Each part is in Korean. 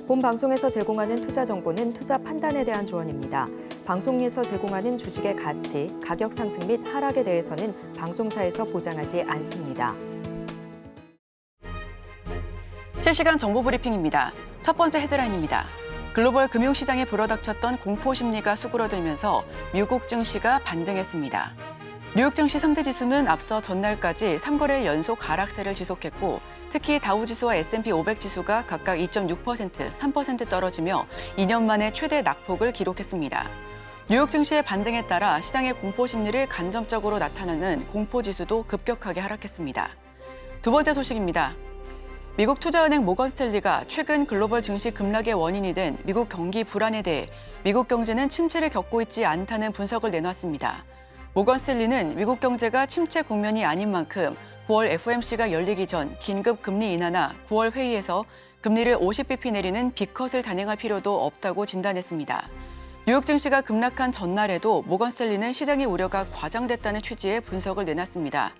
본 방송에서 제공하는 투자 정보는 투자 판단에 대한 조언입니다. 방송에서 제공하는 주식의 가치, 가격 상승 및 하락에 대해서는 방송사에서 보장하지 않습니다. 실시간 정보 브리핑입니다. 첫 번째 헤드라인입니다. 글로벌 금융시장에 불어닥쳤던 공포 심리가 수그러들면서 미국 증시가 반등했습니다. 뉴욕 증시 3대 지수는 앞서 전날까지 3거래일 연속 하락세를 지속했고 특히 다우지수와 S&P 500 지수가 각각 2.6%, 3% 떨어지며 2년 만에 최대 낙폭을 기록했습니다. 뉴욕 증시의 반등에 따라 시장의 공포 심리를 간접적으로 나타내는 공포지수도 급격하게 하락했습니다. 두 번째 소식입니다. 미국 투자은행 모건 스탠리가 최근 글로벌 증시 급락의 원인이 된 미국 경기 불안에 대해 미국 경제는 침체를 겪고 있지 않다는 분석을 내놨습니다. 모건 스탠리는 미국 경제가 침체 국면이 아닌 만큼 9월 FOMC가 열리기 전 긴급 금리 인하나 9월 회의에서 금리를 50bp 내리는 빅컷을 단행할 필요도 없다고 진단했습니다. 뉴욕 증시가 급락한 전날에도 모건 스탠리는 시장의 우려가 과장됐다는 취지의 분석을 내놨습니다.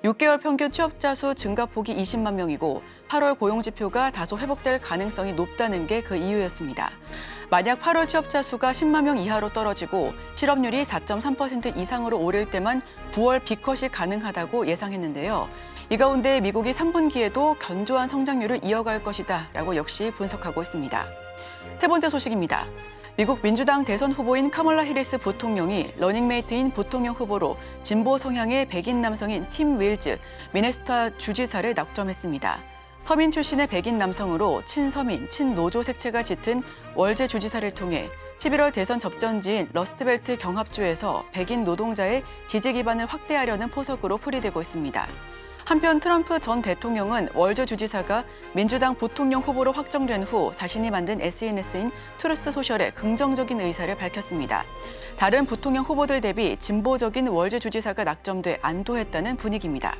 6개월 평균 취업자 수 증가폭이 20만 명이고 8월 고용지표가 다소 회복될 가능성이 높다는 게 그 이유였습니다. 만약 8월 취업자 수가 10만 명 이하로 떨어지고 실업률이 4.3% 이상으로 오를 때만 9월 빅컷이 가능하다고 예상했는데요. 이 가운데 미국이 3분기에도 견조한 성장률을 이어갈 것이다 라고 역시 분석하고 있습니다. 세 번째 소식입니다. 미국 민주당 대선 후보인 카멀라 해리스 부통령이 러닝메이트인 부통령 후보로 진보 성향의 백인 남성인 팀 윌즈 미네소타 주지사를 낙점했습니다. 서민 출신의 백인 남성으로 친서민, 친노조 색채가 짙은 월제 주지사를 통해 11월 대선 접전지인 러스트벨트 경합주에서 백인 노동자의 지지 기반을 확대하려는 포석으로 풀이되고 있습니다. 한편 트럼프 전 대통령은 월주 주지사가 민주당 부통령 후보로 확정된 후 자신이 만든 SNS인 트루스 소셜에 긍정적인 의사를 밝혔습니다. 다른 부통령 후보들 대비 진보적인 월주 주지사가 낙점돼 안도했다는 분위기입니다.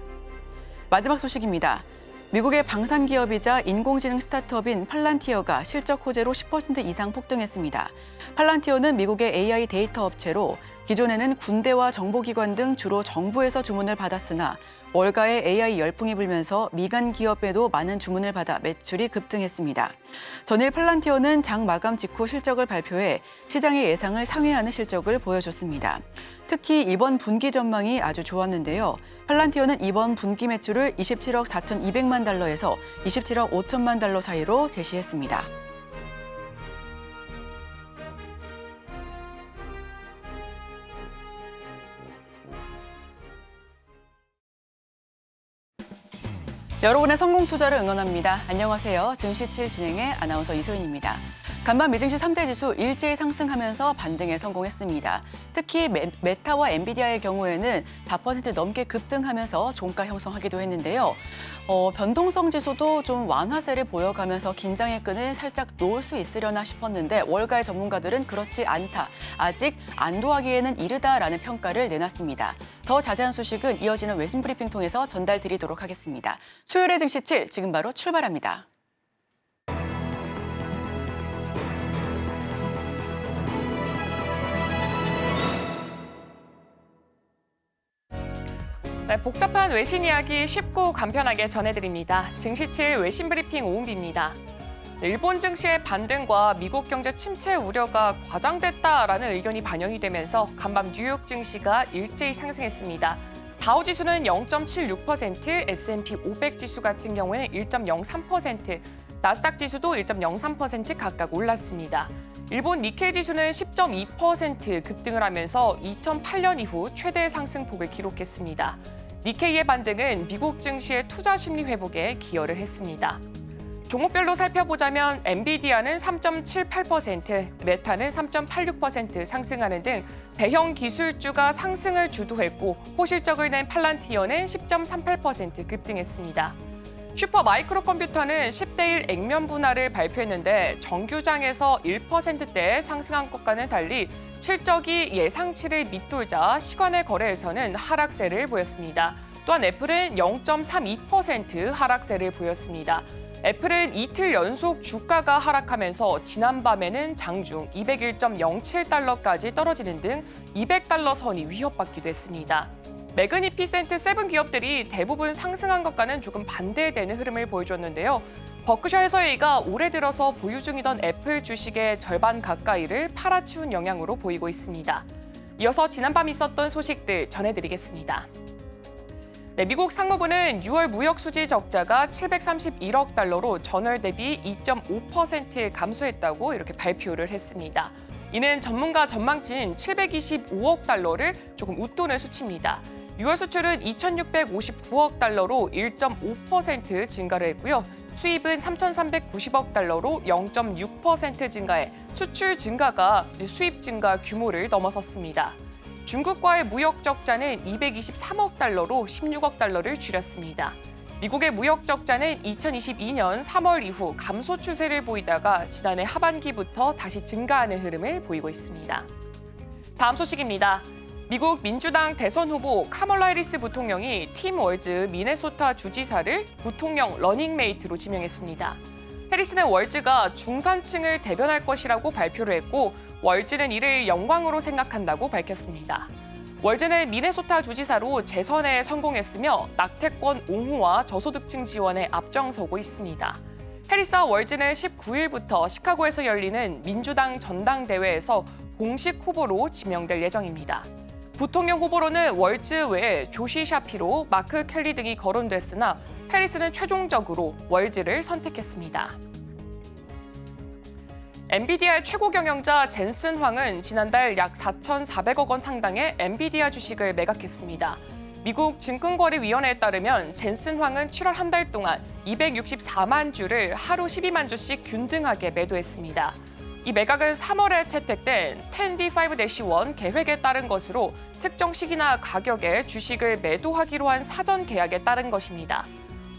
마지막 소식입니다. 미국의 방산 기업이자 인공지능 스타트업인 팔란티어가 실적 호재로 10% 이상 폭등했습니다. 팔란티어는 미국의 AI 데이터 업체로 기존에는 군대와 정보기관 등 주로 정부에서 주문을 받았으나 월가에 AI 열풍이 불면서 미간 기업에도 많은 주문을 받아 매출이 급등했습니다. 전일 팔란티어는 장 마감 직후 실적을 발표해 시장의 예상을 상회하는 실적을 보여줬습니다. 특히 이번 분기 전망이 아주 좋았는데요. 팔란티어는 이번 분기 매출을 27억 4,200만 달러에서 27억 5천만 달러 사이로 제시했습니다. 여러분의 성공 투자를 응원합니다. 안녕하세요. 증시7 진행의 아나운서 이소연입니다. 간밤 미증시 3대 지수 일제히 상승하면서 반등에 성공했습니다. 특히 메타와 엔비디아의 경우에는 4% 넘게 급등하면서 종가 형성하기도 했는데요. 변동성 지수도 좀 완화세를 보여가면서 긴장의 끈을 살짝 놓을 수 있으려나 싶었는데 월가의 전문가들은 그렇지 않다. 아직 안도하기에는 이르다라는 평가를 내놨습니다. 더 자세한 소식은 이어지는 외신 브리핑 통해서 전달드리도록 하겠습니다. 수요일의 증시7 지금 바로 출발합니다. 네, 복잡한 외신 이야기 쉽고 간편하게 전해드립니다. 증시7 외신 브리핑 오은비입니다. 일본 증시의 반등과 미국 경제 침체 우려가 과장됐다라는 의견이 반영이 되면서 간밤 뉴욕 증시가 일제히 상승했습니다. 다우지수는 0.76%, S&P 500 지수 같은 경우에는 1.03%, 나스닥 지수도 1.03% 각각 올랐습니다. 일본 니케이 지수는 10.2% 급등을 하면서 2008년 이후 최대 상승폭을 기록했습니다. 니케이의 반등은 미국 증시의 투자 심리 회복에 기여를 했습니다. 종목별로 살펴보자면 엔비디아는 3.78%, 메타는 3.86% 상승하는 등 대형 기술주가 상승을 주도했고 호실적을 낸 팔란티어는 10.38% 급등했습니다. 슈퍼 마이크로 컴퓨터는 10대1 액면 분할을 발표했는데 정규장에서 1%대에 상승한 것과는 달리 실적이 예상치를 밑돌자 시간의 거래에서는 하락세를 보였습니다. 또한 애플은 0.32% 하락세를 보였습니다. 애플은 이틀 연속 주가가 하락하면서 지난밤에는 장중 201.07달러까지 떨어지는 등 200달러 선이 위협받기도 했습니다. 매그니피센트 7 기업들이 대부분 상승한 것과는 조금 반대되는 흐름을 보여줬는데요. 버크셔 해서웨이가 올해 들어서 보유 중이던 애플 주식의 절반 가까이를 팔아치운 영향으로 보이고 있습니다. 이어서 지난밤 있었던 소식들 전해드리겠습니다. 네, 미국 상무부는 6월 무역 수지 적자가 731억 달러로 전월 대비 2.5% 감소했다고 이렇게 발표를 했습니다. 이는 전문가 전망치인 725억 달러를 조금 웃도는 수치입니다. 6월 수출은 2,659억 달러로 1.5% 증가를 했고요. 수입은 3,390억 달러로 0.6% 증가해 수출 증가가 수입 증가 규모를 넘어섰습니다. 중국과의 무역 적자는 223억 달러로 16억 달러를 줄였습니다. 미국의 무역 적자는 2022년 3월 이후 감소 추세를 보이다가 지난해 하반기부터 다시 증가하는 흐름을 보이고 있습니다. 다음 소식입니다. 미국 민주당 대선 후보 카멀라 해리스 부통령이 팀 월즈 미네소타 주지사를 부통령 러닝메이트로 지명했습니다. 해리스는 월즈가 중산층을 대변할 것이라고 발표를 했고 월즈는 이를 영광으로 생각한다고 밝혔습니다. 월즈는 미네소타 주지사로 재선에 성공했으며 낙태권 옹호와 저소득층 지원에 앞장서고 있습니다. 해리스와 월즈는 19일부터 시카고에서 열리는 민주당 전당대회에서 공식 후보로 지명될 예정입니다. 부통령 후보로는 월즈 외에 조시 샤피로, 마크 켈리 등이 거론됐으나 해리스는 최종적으로 월즈를 선택했습니다. 엔비디아의 최고 경영자 젠슨 황은 지난달 약 4,400억 원 상당의 엔비디아 주식을 매각했습니다. 미국 증권거래위원회에 따르면 젠슨 황은 7월 한 달 동안 264만 주를 하루 12만 주씩 균등하게 매도했습니다. 이 매각은 3월에 채택된 10b5-1 계획에 따른 것으로 특정 시기나 가격에 주식을 매도하기로 한 사전 계약에 따른 것입니다.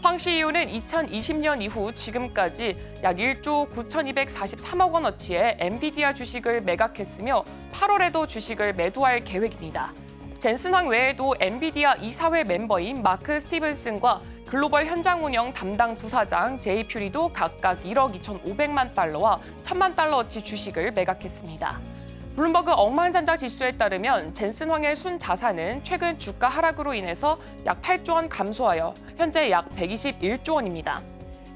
황 CEO는 2020년 이후 지금까지 약 1조 9,243억 원어치의 엔비디아 주식을 매각했으며 8월에도 주식을 매도할 계획입니다. 젠슨 황 외에도 엔비디아 이사회 멤버인 마크 스티븐슨과 글로벌 현장 운영 담당 부사장 제이 퓨리도 각각 1억 2,500만 달러와 1,000만 달러어치 주식을 매각했습니다. 블룸버그 억만장자 지수에 따르면 젠슨 황의 순 자산은 최근 주가 하락으로 인해서 약 8조 원 감소하여 현재 약 121조 원입니다.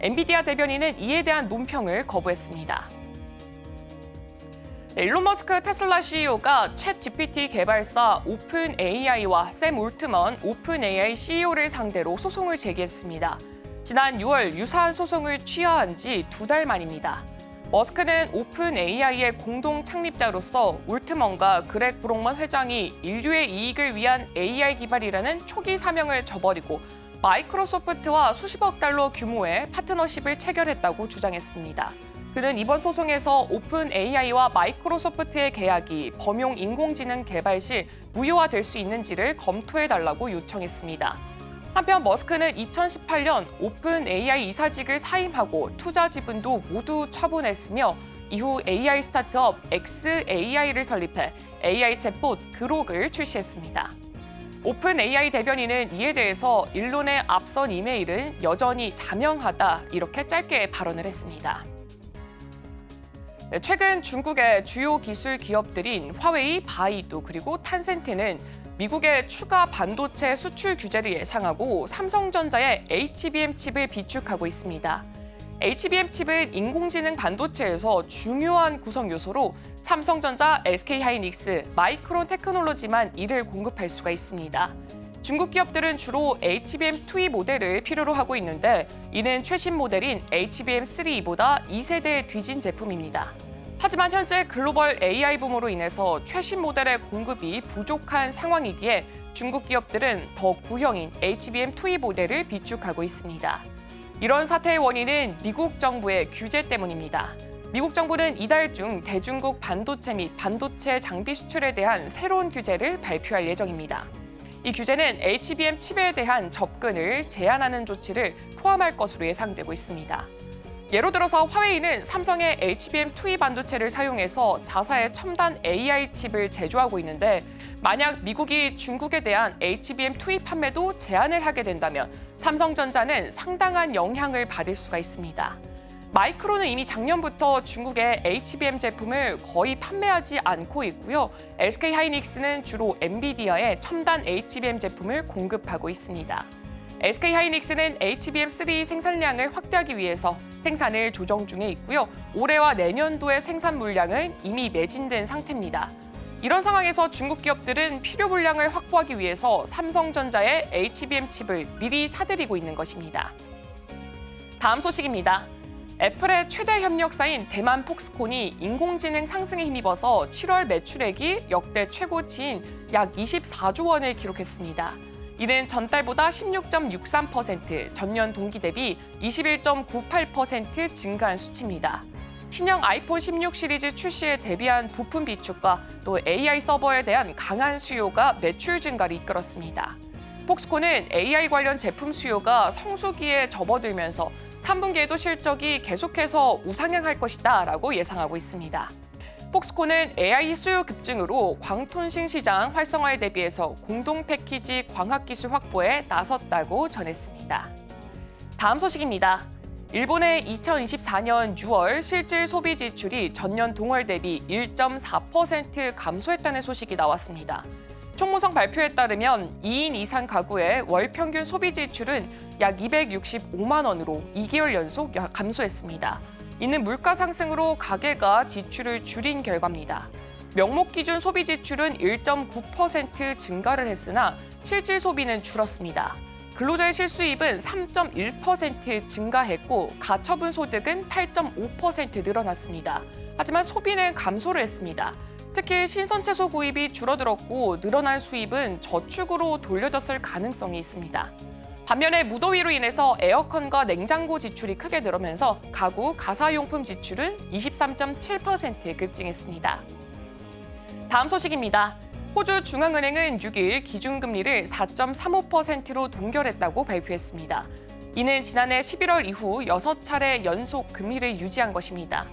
엔비디아 대변인은 이에 대한 논평을 거부했습니다. 일론 머스크 테슬라 CEO가 챗 GPT 개발사 오픈 AI와 샘 올트먼 오픈 AI CEO를 상대로 소송을 제기했습니다. 지난 6월 유사한 소송을 취하한 지 2달 만입니다. 머스크는 오픈 AI의 공동 창립자로서 올트먼과 그렉 브록먼 회장이 인류의 이익을 위한 AI 기발이라는 초기 사명을 저버리고 마이크로소프트와 수십억 달러 규모의 파트너십을 체결했다고 주장했습니다. 그는 이번 소송에서 오픈 AI와 마이크로소프트의 계약이 범용 인공지능 개발 시 무효화될 수 있는지를 검토해달라고 요청했습니다. 한편 머스크는 2018년 오픈 AI 이사직을 사임하고 투자 지분도 모두 처분했으며 이후 AI 스타트업 xAI를 설립해 AI 챗봇 그록을 출시했습니다. 오픈 AI 대변인은 이에 대해서 일론의 앞선 이메일은 여전히 자명하다 이렇게 짧게 발언을 했습니다. 최근 중국의 주요 기술 기업들인 화웨이, 바이두 그리고 탄센트는 미국의 추가 반도체 수출 규제를 예상하고 삼성전자의 HBM 칩을 비축하고 있습니다. HBM 칩은 인공지능 반도체에서 중요한 구성 요소로 삼성전자, SK하이닉스, 마이크론 테크놀로지만 이를 공급할 수가 있습니다. 중국 기업들은 주로 HBM2E 모델을 필요로 하고 있는데 이는 최신 모델인 HBM3E보다 2세대 뒤진 제품입니다. 하지만 현재 글로벌 AI 붐으로 인해서 최신 모델의 공급이 부족한 상황이기에 중국 기업들은 더 구형인 HBM2E 모델을 비축하고 있습니다. 이런 사태의 원인은 미국 정부의 규제 때문입니다. 미국 정부는 이달 중 대중국 반도체 및 반도체 장비 수출에 대한 새로운 규제를 발표할 예정입니다. 이 규제는 HBM 칩에 대한 접근을 제한하는 조치를 포함할 것으로 예상되고 있습니다. 예로 들어서 화웨이는 삼성의 HBM2E 반도체를 사용해서 자사의 첨단 AI 칩을 제조하고 있는데 만약 미국이 중국에 대한 HBM2E 판매도 제한을 하게 된다면 삼성전자는 상당한 영향을 받을 수가 있습니다. 마이크론은 이미 작년부터 중국의 HBM 제품을 거의 판매하지 않고 있고요. SK하이닉스는 주로 엔비디아의 첨단 HBM 제품을 공급하고 있습니다. SK하이닉스는 HBM3 생산량을 확대하기 위해서 생산을 조정 중에 있고요. 올해와 내년도의 생산 물량은 이미 매진된 상태입니다. 이런 상황에서 중국 기업들은 필요 물량을 확보하기 위해서 삼성전자의 HBM 칩을 미리 사들이고 있는 것입니다. 다음 소식입니다. 애플의 최대 협력사인 대만 폭스콘이 인공지능 상승에 힘입어서 7월 매출액이 역대 최고치인 약 24조 원을 기록했습니다. 이는 전달보다 16.63%, 전년 동기 대비 21.98% 증가한 수치입니다. 신형 아이폰 16 시리즈 출시에 대비한 부품 비축과 또 AI 서버에 대한 강한 수요가 매출 증가를 이끌었습니다. 폭스콘은 AI 관련 제품 수요가 성수기에 접어들면서 3분기에도 실적이 계속해서 우상향할 것이다 라고 예상하고 있습니다. 폭스콘은 AI 수요 급증으로 광통신 시장 활성화에 대비해서 공동 패키지 광학기술 확보에 나섰다고 전했습니다. 다음 소식입니다. 일본의 2024년 6월 실질 소비 지출이 전년 동월 대비 1.4% 감소했다는 소식이 나왔습니다. 총무성 발표에 따르면 2인 이상 가구의 월 평균 소비 지출은 약 265만 원으로 2개월 연속 감소했습니다. 이는 물가 상승으로 가계가 지출을 줄인 결과입니다. 명목 기준 소비 지출은 1.9% 증가를 했으나 실질 소비는 줄었습니다. 근로자의 실수입은 3.1% 증가했고 가처분 소득은 8.5% 늘어났습니다. 하지만 소비는 감소를 했습니다. 특히 신선채소 구입이 줄어들었고 늘어난 수입은 저축으로 돌려졌을 가능성이 있습니다. 반면에 무더위로 인해서 에어컨과 냉장고 지출이 크게 늘으면서 가구 가사용품 지출은 23.7% 급증했습니다. 다음 소식입니다. 호주 중앙은행은 6일 기준금리를 4.35%로 동결했다고 발표했습니다. 이는 지난해 11월 이후 6차례 연속 금리를 유지한 것입니다.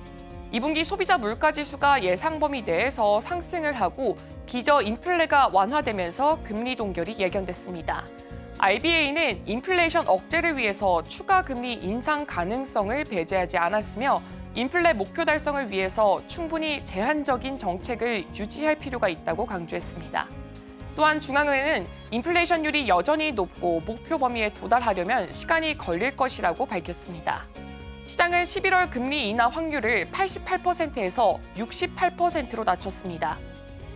2분기 소비자 물가지수가 예상 범위 내에서 상승을 하고 기저 인플레가 완화되면서 금리 동결이 예견됐습니다. RBA는 인플레이션 억제를 위해서 추가 금리 인상 가능성을 배제하지 않았으며 인플레 목표 달성을 위해서 충분히 제한적인 정책을 유지할 필요가 있다고 강조했습니다. 또한 중앙은행은 인플레이션율이 여전히 높고 목표 범위에 도달하려면 시간이 걸릴 것이라고 밝혔습니다. 시장은 11월 금리 인하 확률을 88%에서 68%로 낮췄습니다.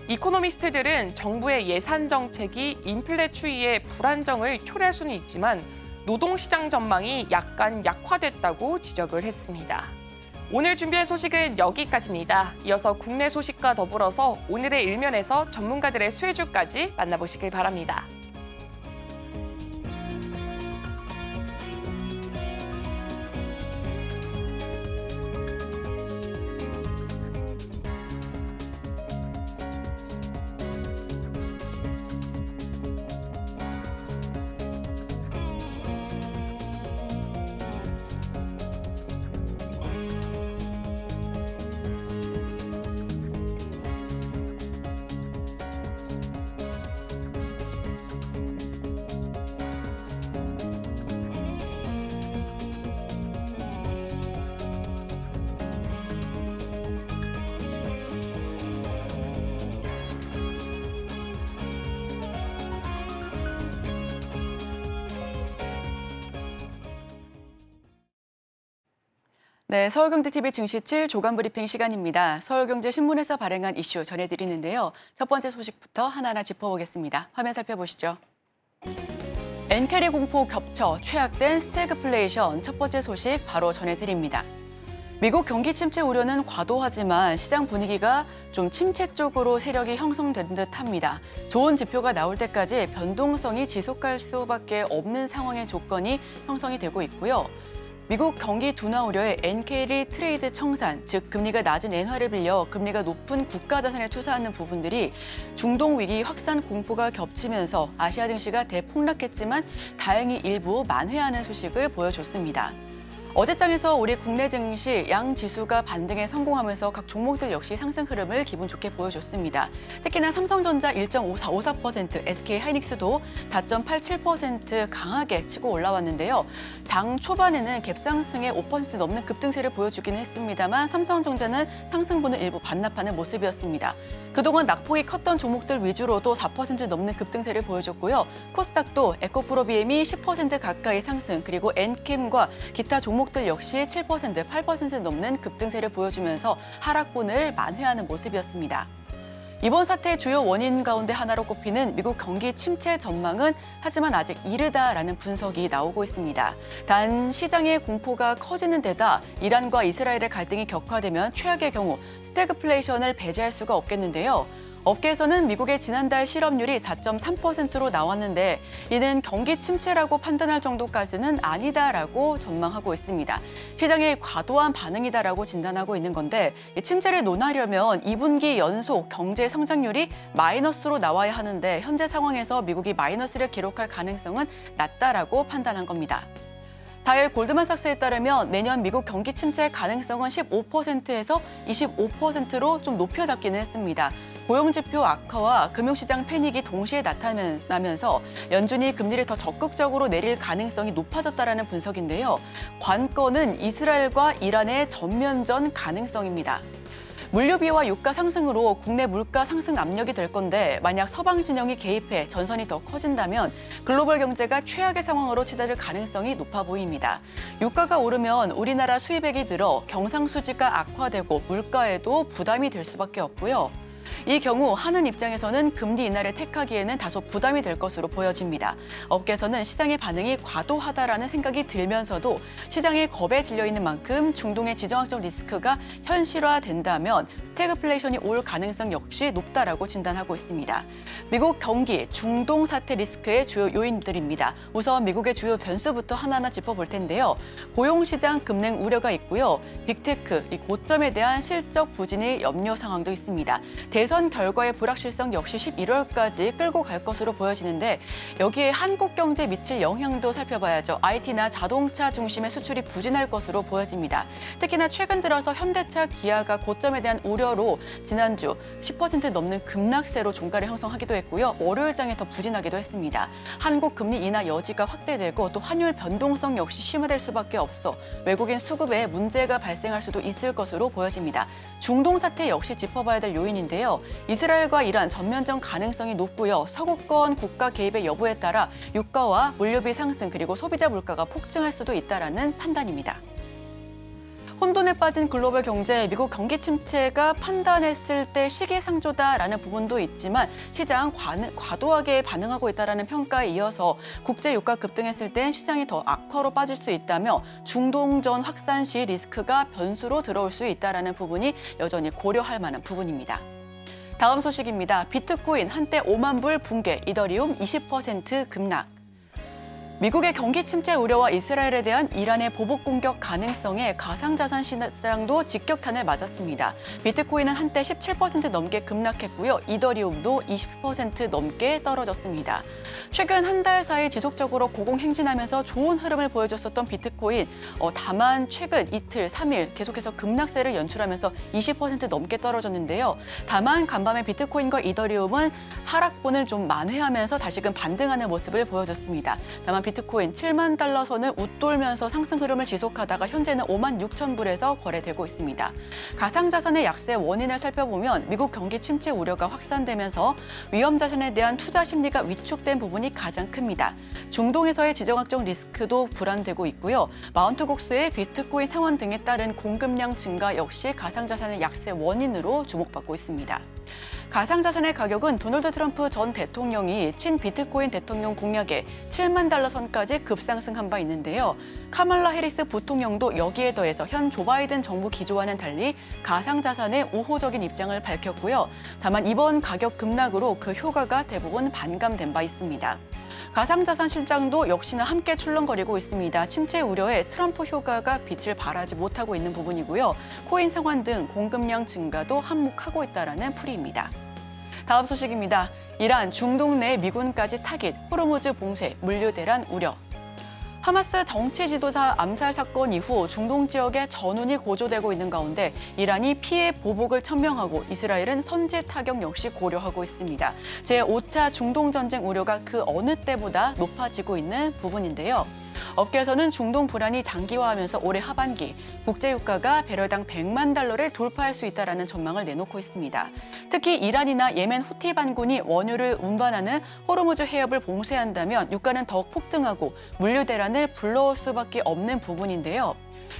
이코노미스트들은 정부의 예산 정책이 인플레 추이에 불안정을 초래할 수는 있지만 노동시장 전망이 약간 약화됐다고 지적을 했습니다. 오늘 준비한 소식은 여기까지입니다. 이어서 국내 소식과 더불어서 오늘의 일면에서 전문가들의 수혜주까지 만나보시길 바랍니다. 네, 서울경제TV 증시7 조간 브리핑 시간입니다. 서울경제신문에서 발행한 이슈 전해드리는데요. 첫 번째 소식부터 하나하나 짚어보겠습니다. 화면 살펴보시죠. 엔캐리 공포 겹쳐 최악된 스태그플레이션 첫 번째 소식 바로 전해드립니다. 미국 경기 침체 우려는 과도하지만 시장 분위기가 좀 침체 쪽으로 세력이 형성된 듯합니다. 좋은 지표가 나올 때까지 변동성이 지속할 수밖에 없는 상황의 조건이 형성이 되고 있고요. 미국 경기 둔화 우려에 엔캐리 트레이드 청산, 즉 금리가 낮은 엔화를 빌려 금리가 높은 국가 자산에 투자하는 부분들이 중동 위기 확산 공포가 겹치면서 아시아 증시가 대폭락했지만 다행히 일부 만회하는 소식을 보여줬습니다. 어제장에서 우리 국내 증시 양 지수가 반등에 성공하면서 각 종목들 역시 상승 흐름을 기분 좋게 보여줬습니다. 특히나 삼성전자 1.54%, SK하이닉스도 4.87% 강하게 치고 올라왔는데요. 장 초반에는 갭상승에 5% 넘는 급등세를 보여주긴 했습니다만 삼성전자는 상승분을 일부 반납하는 모습이었습니다. 그동안 낙폭이 컸던 종목들 위주로도 4% 넘는 급등세를 보여줬고요. 코스닥도 에코프로비엠이 10% 가까이 상승, 그리고 엔캠과 기타 종목들 역시 7%, 8% 넘는 급등세를 보여주면서 하락분을 만회하는 모습이었습니다. 이번 사태의 주요 원인 가운데 하나로 꼽히는 미국 경기 침체 전망은 하지만 아직 이르다라는 분석이 나오고 있습니다. 단 시장의 공포가 커지는 데다 이란과 이스라엘의 갈등이 격화되면 최악의 경우 스태그플레이션을 배제할 수가 없겠는데요. 업계에서는 미국의 지난달 실업률이 4.3%로 나왔는데 이는 경기 침체라고 판단할 정도까지는 아니다라고 전망하고 있습니다. 시장의 과도한 반응이다라고 진단하고 있는 건데 이 침체를 논하려면 2분기 연속 경제 성장률이 마이너스로 나와야 하는데 현재 상황에서 미국이 마이너스를 기록할 가능성은 낮다라고 판단한 겁니다. 4일 골드만삭스에 따르면 내년 미국 경기 침체 가능성은 15%에서 25%로 좀 높여잡기는 했습니다. 고용지표 악화와 금융시장 패닉이 동시에 나타나면서 연준이 금리를 더 적극적으로 내릴 가능성이 높아졌다는 분석인데요. 관건은 이스라엘과 이란의 전면전 가능성입니다. 물류비와 유가 상승으로 국내 물가 상승 압력이 될 건데 만약 서방 진영이 개입해 전선이 더 커진다면 글로벌 경제가 최악의 상황으로 치달을 가능성이 높아 보입니다. 유가가 오르면 우리나라 수입액이 늘어 경상수지가 악화되고 물가에도 부담이 될 수밖에 없고요. 이 경우 하는 입장에서는 금리 인하를 택하기에는 다소 부담이 될 것으로 보여집니다. 업계에서는 시장의 반응이 과도하다라는 생각이 들면서도 시장에 겁에 질려 있는 만큼 중동의 지정학적 리스크가 현실화된다면 스태그플레이션이 올 가능성 역시 높다라고 진단하고 있습니다. 미국 경기, 중동 사태 리스크의 주요 요인들입니다. 우선 미국의 주요 변수부터 하나하나 짚어볼 텐데요. 고용시장 급냉 우려가 있고요. 빅테크, 이 고점에 대한 실적 부진의 염려 상황도 있습니다. 대선 결과의 불확실성 역시 11월까지 끌고 갈 것으로 보여지는데 여기에 한국 경제에 미칠 영향도 살펴봐야죠. IT나 자동차 중심의 수출이 부진할 것으로 보여집니다. 특히나 최근 들어서 현대차, 기아가 고점에 대한 우려로 지난주 10% 넘는 급락세로 종가를 형성하기도 했고요. 월요일장에 더 부진하기도 했습니다. 한국 금리 인하 여지가 확대되고 또 환율 변동성 역시 심화될 수밖에 없어 외국인 수급에 문제가 발생할 수도 있을 것으로 보여집니다. 중동 사태 역시 짚어봐야 될 요인인데요. 이스라엘과 이란 전면전 가능성이 높고요. 서구권 국가 개입의 여부에 따라 유가와 물류비 상승 그리고 소비자 물가가 폭증할 수도 있다라는 판단입니다. 혼돈에 빠진 글로벌 경제, 미국 경기 침체가 판단했을 때 시기상조다라는 부분도 있지만 시장 과도하게 반응하고 있다는 평가에 이어서 국제 유가 급등했을 땐 시장이 더 악화로 빠질 수 있다며 중동전 확산 시 리스크가 변수로 들어올 수 있다는 부분이 여전히 고려할 만한 부분입니다. 다음 소식입니다. 비트코인 한때 5만 불 붕괴, 이더리움 20% 급락. 미국의 경기 침체 우려와 이스라엘에 대한 이란의 보복 공격 가능성에 가상자산 시장도 직격탄을 맞았습니다. 비트코인은 한때 17% 넘게 급락했고요. 이더리움도 20% 넘게 떨어졌습니다. 최근 한 달 사이 지속적으로 고공행진하면서 좋은 흐름을 보여줬었던 비트코인. 다만 최근 이틀, 3일 계속해서 급락세를 연출하면서 20% 넘게 떨어졌는데요. 다만 간밤에 비트코인과 이더리움은 하락분을 좀 만회하면서 다시금 반등하는 모습을 보여줬습니다. 다만 비트코인 7만 달러 선을 웃돌면서 상승 흐름을 지속하다가 현재는 5만 6천 불에서 거래되고 있습니다. 가상자산의 약세 원인을 살펴보면 미국 경기 침체 우려가 확산되면서 위험자산에 대한 투자 심리가 위축된 부분이 가장 큽니다. 중동에서의 지정학적 리스크도 불안되고 있고요. 마운트 곡스의 비트코인 상환 등에 따른 공급량 증가 역시 가상자산의 약세 원인으로 주목받고 있습니다. 가상자산의 가격은 도널드 트럼프 전 대통령이 친 비트코인 대통령 공약에 7만 달러 선까지 급상승한 바 있는데요. 카말라 해리스 부통령도 여기에 더해서 현 조 바이든 정부 기조와는 달리 가상자산에 우호적인 입장을 밝혔고요. 다만 이번 가격 급락으로 그 효과가 대부분 반감된 바 있습니다. 가상자산 실장도 역시나 함께 출렁거리고 있습니다. 침체 우려에 트럼프 효과가 빛을 발하지 못하고 있는 부분이고요. 코인 상환 등 공급량 증가도 한몫하고 있다는 풀이입니다. 다음 소식입니다. 이란, 중동 내 미군까지 타깃, 호르무즈 봉쇄, 물류 대란 우려. 하마스 정치 지도자 암살 사건 이후 중동 지역에 전운이 고조되고 있는 가운데 이란이 피해 보복을 천명하고 이스라엘은 선제 타격 역시 고려하고 있습니다. 제5차 중동 전쟁 우려가 그 어느 때보다 높아지고 있는 부분인데요. 업계에서는 중동 불안이 장기화하면서 올해 하반기 국제유가가 배럴당 100만 달러를 돌파할 수 있다는 전망을 내놓고 있습니다. 특히 이란이나 예멘 후티 반군이 원유를 운반하는 호르무즈 해협을 봉쇄한다면 유가는 더욱 폭등하고 물류 대란을 불러올 수밖에 없는 부분인데요.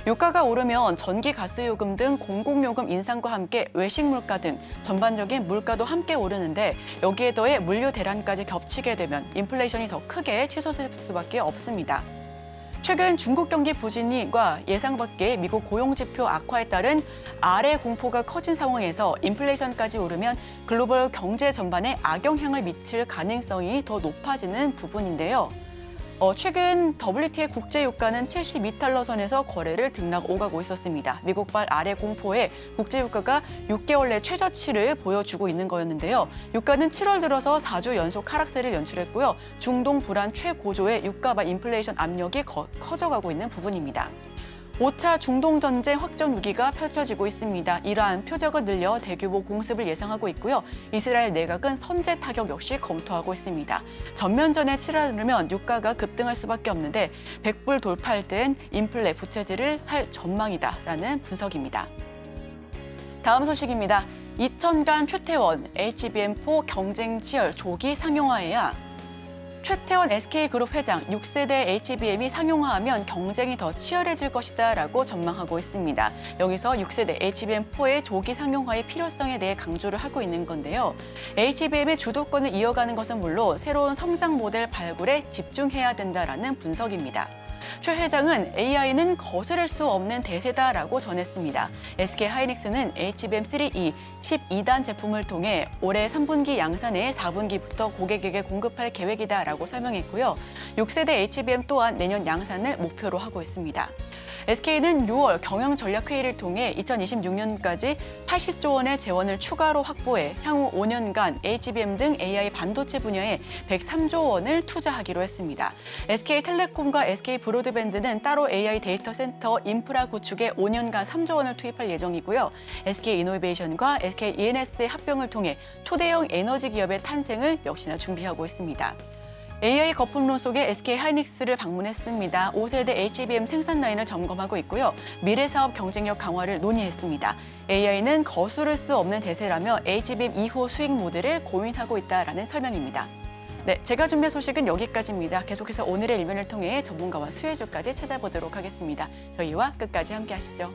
유가가 오르면 전기, 가스 요금 등 공공요금 인상과 함께 외식 물가 등 전반적인 물가도 함께 오르는데 여기에 더해 물류 대란까지 겹치게 되면 인플레이션이 더 크게 치솟을 수밖에 없습니다. 최근 중국 경기 부진과 예상 밖의 미국 고용지표 악화에 따른 아래 공포가 커진 상황에서 인플레이션까지 오르면 글로벌 경제 전반에 악영향을 미칠 가능성이 더 높아지는 부분인데요. 최근 WTI 국제유가는 72달러 선에서 거래를 등락 오가고 있었습니다. 미국발 아래 공포에 국제유가가 6개월 내 최저치를 보여주고 있는 거였는데요. 유가는 7월 들어서 4주 연속 하락세를 연출했고요. 중동 불안 최고조의 유가와 인플레이션 압력이 커져가고 있는 부분입니다. 5차 중동 전쟁 확전 위기가 펼쳐지고 있습니다. 이러한 표적을 늘려 대규모 공습을 예상하고 있고요. 이스라엘 내각은 선제 타격 역시 검토하고 있습니다. 전면전에 치달으면 유가가 급등할 수밖에 없는데 100불 돌파할 땐 인플레 부채질을 할 전망이다라는 분석입니다. 다음 소식입니다. 이천간 최태원 HBM4 경쟁 치열 조기 상용화해야 최태원 SK그룹 회장 6세대 HBM이 상용화하면 경쟁이 더 치열해질 것이다라고 전망하고 있습니다. 여기서 6세대 HBM4의 조기 상용화의 필요성에 대해 강조를 하고 있는 건데요. HBM의 주도권을 이어가는 것은 물론 새로운 성장 모델 발굴에 집중해야 된다라는 분석입니다. 최 회장은 AI는 거스를 수 없는 대세다라고 전했습니다. SK하이닉스는 HBM3E 12단 제품을 통해 올해 3분기 양산에 4분기부터 고객에게 공급할 계획이다라고 설명했고요. 6세대 HBM 또한 내년 양산을 목표로 하고 있습니다. SK는 6월 경영전략회의를 통해 2026년까지 80조 원의 재원을 추가로 확보해 향후 5년간 HBM 등 AI 반도체 분야에 103조 원을 투자하기로 했습니다. SK텔레콤과 SK브로드밴드는 따로 AI 데이터 센터 인프라 구축에 5년간 3조 원을 투입할 예정이고요. SK이노베이션과 SKENS의 합병을 통해 초대형 에너지 기업의 탄생을 역시나 준비하고 있습니다. AI 거품론 속에 SK하이닉스를 방문했습니다. 5세대 HBM 생산 라인을 점검하고 있고요. 미래 사업 경쟁력 강화를 논의했습니다. AI는 거스를 수 없는 대세라며 HBM 이후 수익 모델을 고민하고 있다라는 설명입니다. 네, 제가 준비한 소식은 여기까지입니다. 계속해서 오늘의 일면을 통해 전문가와 수혜주까지 찾아보도록 하겠습니다. 저희와 끝까지 함께 하시죠.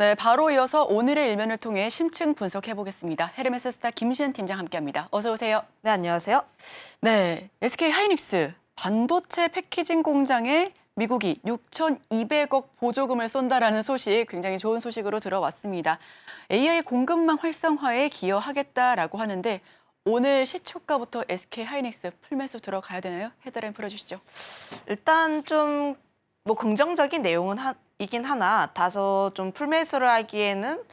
네, 바로 이어서 오늘의 일면을 통해 심층 분석해 보겠습니다. 헤르메스 스타 김시은 팀장 함께합니다. 어서 오세요. 네, 안녕하세요. 네, SK하이닉스 반도체 패키징 공장에 미국이 6,200억 보조금을 쏜다라는 소식, 굉장히 좋은 소식으로 들어왔습니다. AI 공급망 활성화에 기여하겠다라고 하는데 오늘 시초가부터 SK하이닉스 풀매수 들어가야 되나요? 헤드라인 풀어주시죠. 일단 좀 긍정적인 내용은 이긴 하나 다소 좀 풀매수를 하기에는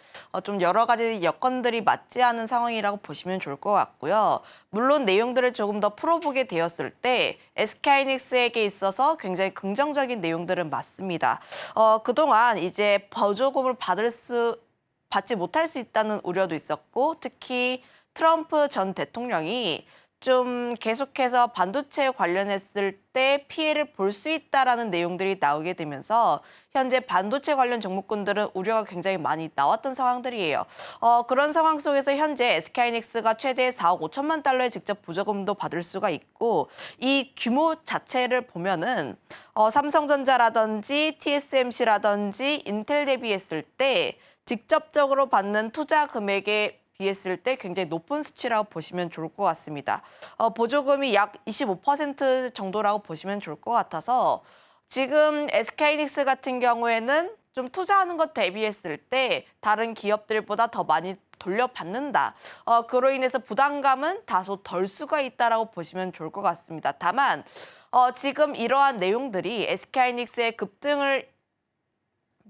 좀 여러 가지 여건들이 맞지 않은 상황이라고 보시면 좋을 것 같고요. 물론 내용들을 조금 더 풀어보게 되었을 때 SK하이닉스에게 있어서 굉장히 긍정적인 내용들은 맞습니다. 그동안 이제 보조금을 받지 못할 수 있다는 우려도 있었고, 특히 트럼프 전 대통령이 좀 계속해서 반도체에 관련했을 때 피해를 볼 수 있다라는 내용들이 나오게 되면서 현재 반도체 관련 종목군들은 우려가 굉장히 많이 나왔던 상황들이에요. 그런 상황 속에서 현재 SK하이닉스가 최대 4억 5천만 달러의 직접 보조금도 받을 수가 있고, 이 규모 자체를 보면은 삼성전자라든지 TSMC라든지 인텔 대비했을 때 직접적으로 받는 투자 금액에 비했을 때 굉장히 높은 수치라고 보시면 좋을 것 같습니다. 보조금이 약 25% 정도라고 보시면 좋을 것 같아서 지금 SK하이닉스 같은 경우에는 좀 투자하는 것 대비했을 때 다른 기업들보다 더 많이 돌려받는다. 그로 인해서 부담감은 다소 덜 수가 있다라고 보시면 좋을 것 같습니다. 다만 지금 이러한 내용들이 SK하이닉스의 급등을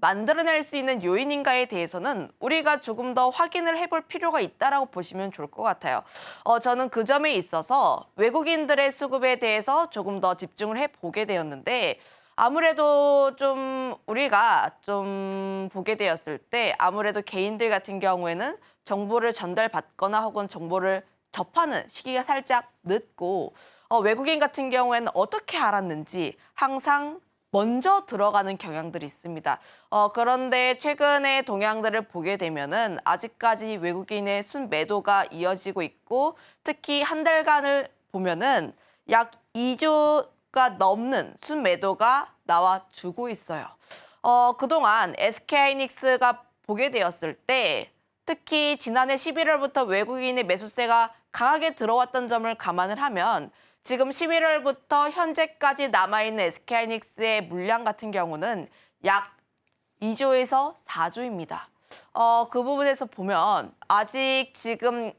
만들어낼 수 있는 요인인가에 대해서는 우리가 조금 더 확인을 해볼 필요가 있다라고 보시면 좋을 것 같아요. 저는 그 점에 있어서 외국인들의 수급에 대해서 조금 더 집중을 해보게 되었는데, 아무래도 좀 우리가 좀 보게 되었을 때 아무래도 개인들 같은 경우에는 정보를 전달받거나 혹은 정보를 접하는 시기가 살짝 늦고, 외국인 같은 경우에는 어떻게 알았는지 항상 먼저 들어가는 경향들이 있습니다. 그런데 최근의 동향들을 보게 되면은 아직까지 외국인의 순매도가 이어지고 있고, 특히 한 달간을 보면은 약 2조가 넘는 순매도가 나와주고 있어요. 그동안 SK하이닉스가 보게 되었을 때 특히 지난해 11월부터 외국인의 매수세가 강하게 들어왔던 점을 감안을 하면 지금 11월부터 현재까지 남아있는 SK하이닉스의 물량 같은 경우는 약 2조에서 4조입니다. 그 부분에서 보면 아직 지금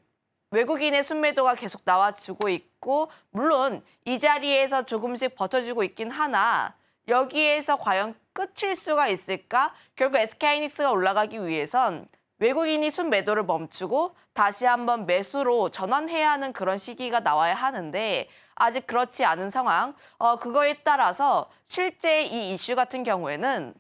외국인의 순매도가 계속 나와주고 있고, 물론 이 자리에서 조금씩 버텨주고 있긴 하나 여기에서 과연 끝일 수가 있을까? 결국 SK하이닉스가 올라가기 위해선 외국인이 순매도를 멈추고 다시 한번 매수로 전환해야 하는 그런 시기가 나와야 하는데 아직 그렇지 않은 상황. 그거에 따라서 실제 이 이슈 같은 경우에는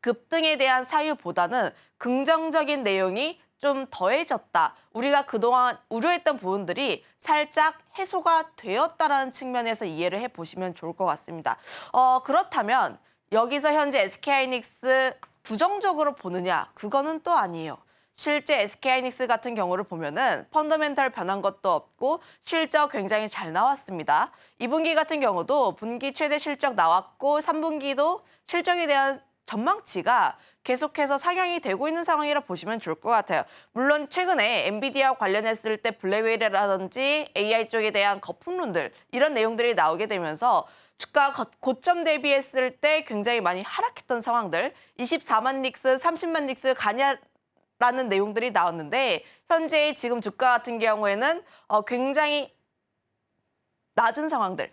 급등에 대한 사유보다는 긍정적인 내용이 좀 더해졌다. 우리가 그동안 우려했던 부분들이 살짝 해소가 되었다라는 측면에서 이해를 해보시면 좋을 것 같습니다. 그렇다면 여기서 현재 SK하이닉스 부정적으로 보느냐? 그거는 또 아니에요. 실제 SK하이닉스 같은 경우를 보면은 펀더멘탈 변한 것도 없고 실적 굉장히 잘 나왔습니다. 2분기 같은 경우도 분기 최대 실적 나왔고 3분기도 실적에 대한 전망치가 계속해서 상향이 되고 있는 상황이라 보시면 좋을 것 같아요. 물론 최근에 엔비디아 관련했을 때 블랙웨일이라든지 AI 쪽에 대한 거품론들 이런 내용들이 나오게 되면서 주가 고점 대비했을 때 굉장히 많이 하락했던 상황들, 24만 닉스, 30만 닉스 가냐라는 내용들이 나왔는데 현재 지금 주가 같은 경우에는 굉장히 낮은 상황들,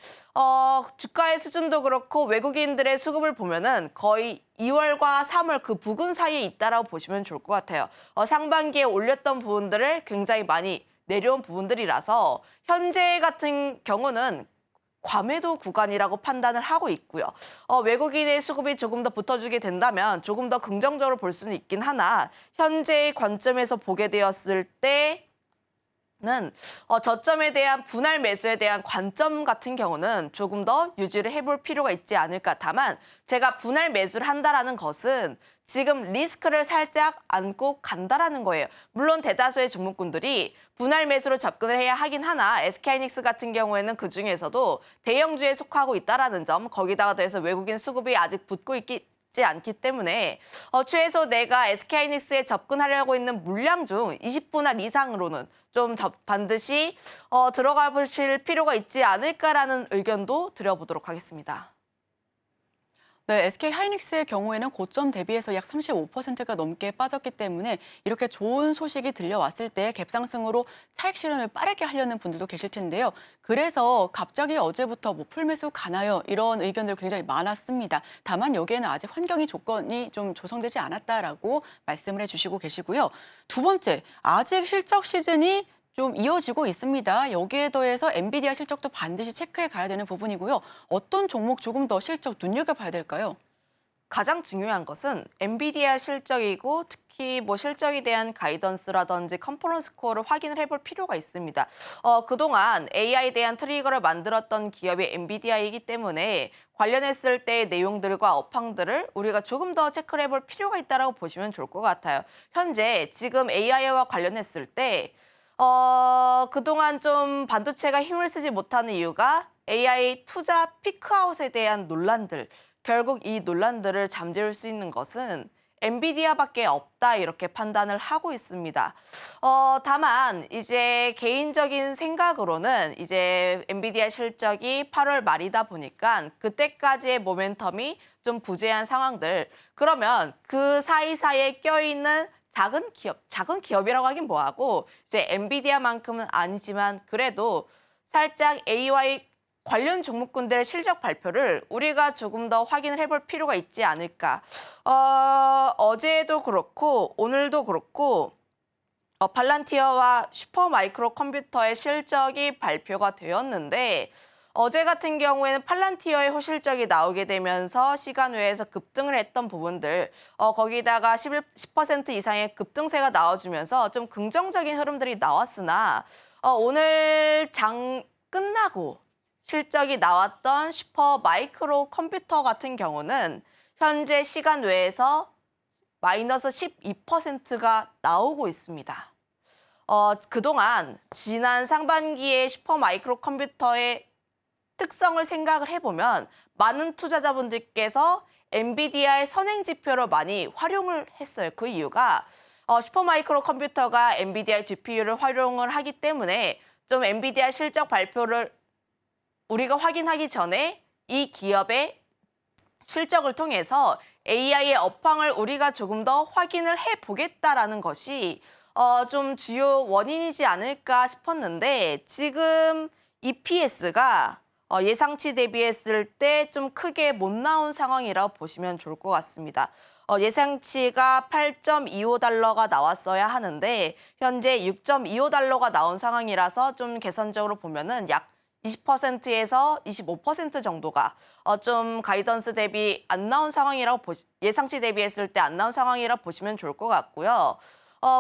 주가의 수준도 그렇고 외국인들의 수급을 보면은 거의 2월과 3월 그 부근 사이에 있다라고 보시면 좋을 것 같아요. 상반기에 올렸던 부분들을 굉장히 많이 내려온 부분들이라서 현재 같은 경우는 과매도 구간이라고 판단을 하고 있고요. 외국인의 수급이 조금 더 붙어주게 된다면 조금 더 긍정적으로 볼 수는 있긴 하나 현재의 관점에서 보게 되었을 때는 저점에 대한 분할 매수에 대한 관점 같은 경우는 조금 더 유지를 해볼 필요가 있지 않을까. 다만 제가 분할 매수를 한다라는 것은 지금 리스크를 살짝 안고 간다라는 거예요. 물론 대다수의 종목군들이 분할 매수로 접근을 해야 하긴 하나 SK하이닉스 같은 경우에는 그중에서도 대형주에 속하고 있다라는 점, 거기다가 더해서 외국인 수급이 아직 붙고 있지 않기 때문에 최소 내가 SK하이닉스에 접근하려고 있는 물량 중 20분할 이상으로는 좀 반드시 들어가 보실 필요가 있지 않을까라는 의견도 드려보도록 하겠습니다. 네, SK 하이닉스의 경우에는 고점 대비해서 약 35%가 넘게 빠졌기 때문에 이렇게 좋은 소식이 들려왔을 때 갭상승으로 차익 실현을 빠르게 하려는 분들도 계실 텐데요. 그래서 갑자기 어제부터 뭐 풀매수 가나요? 이런 의견들 굉장히 많았습니다. 다만 여기에는 아직 환경이 조건이 좀 조성되지 않았다라고 말씀을 해주시고 계시고요. 두 번째, 아직 실적 시즌이 좀 이어지고 있습니다. 여기에 더해서 엔비디아 실적도 반드시 체크해 가야 되는 부분이고요. 어떤 종목 조금 더 실적 눈여겨봐야 될까요? 가장 중요한 것은 엔비디아 실적이고 특히 뭐 실적에 대한 가이던스라든지 컨퍼런스 콜을 확인을 해볼 필요가 있습니다. 그동안 AI에 대한 트리거를 만들었던 기업이 엔비디아이기 때문에 관련했을 때의 내용들과 업황들을 우리가 조금 더 체크를 해볼 필요가 있다고 보시면 좋을 것 같아요. 현재 지금 AI와 관련했을 때 그동안 좀 반도체가 힘을 쓰지 못하는 이유가 AI 투자 피크아웃에 대한 논란들, 결국 이 논란들을 잠재울 수 있는 것은 엔비디아밖에 없다 이렇게 판단을 하고 있습니다. 다만 이제 개인적인 생각으로는 이제 엔비디아 실적이 8월 말이다 보니까 그때까지의 모멘텀이 좀 부재한 상황들, 그러면 그 사이사이에 껴있는 작은 기업이라고 하긴 뭐하고 이제 엔비디아만큼은 아니지만 그래도 살짝 AI 관련 종목군들의 실적 발표를 우리가 조금 더 확인을 해볼 필요가 있지 않을까. 어제도 그렇고 오늘도 그렇고 팔란티어와 슈퍼마이크로 컴퓨터의 실적이 발표가 되었는데 어제 같은 경우에는 팔란티어의 호실적이 나오게 되면서 시간 외에서 급등을 했던 부분들, 거기다가 10% 이상의 급등세가 나와주면서 좀 긍정적인 흐름들이 나왔으나 오늘 장 끝나고 실적이 나왔던 슈퍼마이크로 컴퓨터 같은 경우는 현재 시간 외에서 마이너스 12%가 나오고 있습니다. 그동안 지난 상반기에 슈퍼마이크로 컴퓨터의 특성을 생각을 해보면 많은 투자자분들께서 엔비디아의 선행지표로 많이 활용을 했어요. 그 이유가 슈퍼마이크로 컴퓨터가 엔비디아의 GPU를 활용을 하기 때문에 좀 엔비디아 실적 발표를 우리가 확인하기 전에 이 기업의 실적을 통해서 AI의 업황을 우리가 조금 더 확인을 해보겠다라는 것이 좀 주요 원인이지 않을까 싶었는데 지금 EPS가 예상치 대비했을 때 좀 크게 못 나온 상황이라고 보시면 좋을 것 같습니다. 예상치가 8.25달러가 나왔어야 하는데 현재 6.25달러가 나온 상황이라서 좀 계산적으로 보면은 약 20%에서 25% 정도가 좀 가이던스 대비 안 나온 상황이라고 예상치 대비했을 때 안 나온 상황이라고 보시면 좋을 것 같고요.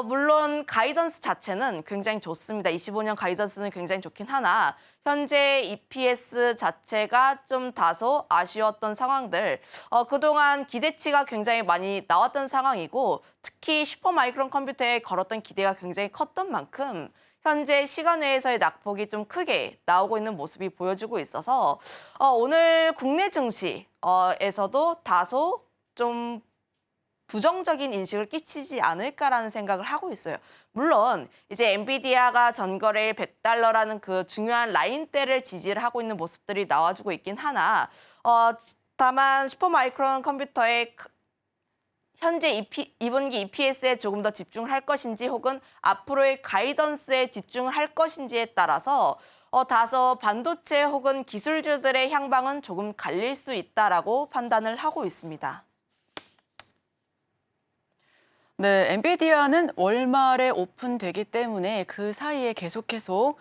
물론 가이던스 자체는 굉장히 좋습니다. 25년 가이던스는 굉장히 좋긴 하나 현재 EPS 자체가 좀 다소 아쉬웠던 상황들, 그동안 기대치가 굉장히 많이 나왔던 상황이고 특히 슈퍼마이크론 컴퓨터에 걸었던 기대가 굉장히 컸던 만큼 현재 시간 외에서의 낙폭이 좀 크게 나오고 있는 모습이 보여주고 있어서 오늘 국내 증시에서도 다소 좀 부정적인 인식을 끼치지 않을까라는 생각을 하고 있어요. 물론 이제 엔비디아가 전거래일 100달러라는 그 중요한 라인대를 지지를 하고 있는 모습들이 나와주고 있긴 하나 다만 슈퍼마이크론 컴퓨터의 현재 2분기 EPS에 조금 더 집중을 할 것인지 혹은 앞으로의 가이던스에 집중을 할 것인지에 따라서 다소 반도체 혹은 기술주들의 향방은 조금 갈릴 수 있다라고 판단을 하고 있습니다. 네, 엔비디아는 월말에 오픈되기 때문에 그 사이에 계속해서